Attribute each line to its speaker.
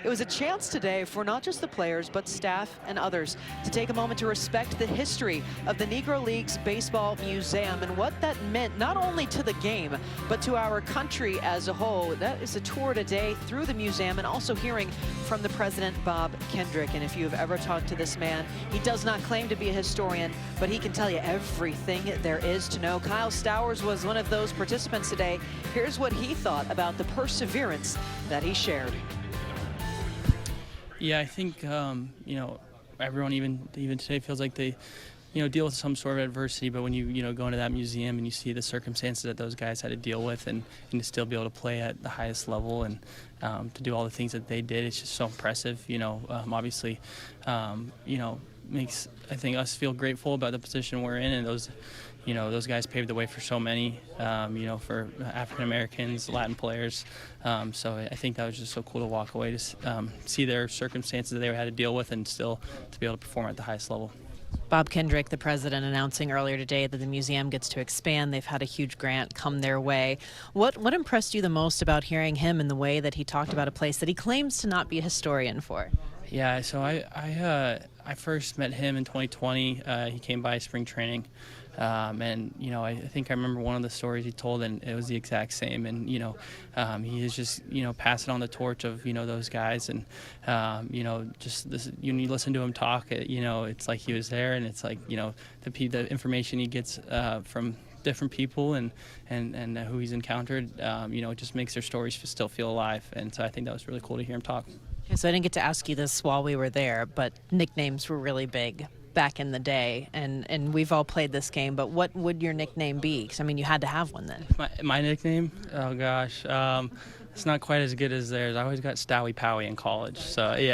Speaker 1: It was a chance today for not just the players, but staff and others to take a moment to respect the history of the Negro Leagues Baseball Museum and what that meant not only to the game, but to our country as a whole. That is a tour today through the museum and also hearing from the president, Bob Kendrick. And if you have ever talked to this man, he does not claim to be a historian, but he can tell you everything there is to know. Kyle Stowers was one of those participants today. Here's what he thought about the perseverance that he shared.
Speaker 2: Yeah, I think everyone even today feels like they deal with some sort of adversity, but when you go into that museum and you see the circumstances that those guys had to deal with and to still be able to play at the highest level and to do all the things that they did, it's just so impressive. Obviously makes, I think, us feel grateful about the position we're in, and those guys paved the way for so many, for African Americans, Latin players. So I think that was just so cool to walk away to see their circumstances that they had to deal with and still to be able to perform at the highest level.
Speaker 3: Bob Kendrick, the president, announcing earlier today that the museum gets to expand. They've had a huge grant come their way. What impressed you the most about hearing him and the way that he talked about a place that he claims to not be a historian for?
Speaker 2: Yeah, so I first met him in 2020. He came by spring training, and I think I remember one of the stories he told, and it was the exact same. And he is just passing on the torch of those guys, and just this. You listen to him talk, it's like he was there, and it's like the information he gets from different people and who he's encountered, it just makes their stories still feel alive. And so I think that was really cool to hear him talk.
Speaker 3: Okay, so I didn't get to ask you this while we were there, but nicknames were really big back in the day, and we've all played this game, but what would your nickname be? Because, you had to have one then.
Speaker 2: My nickname? Oh, gosh. It's not quite as good as theirs. I always got Stowie Powie in college, so yeah.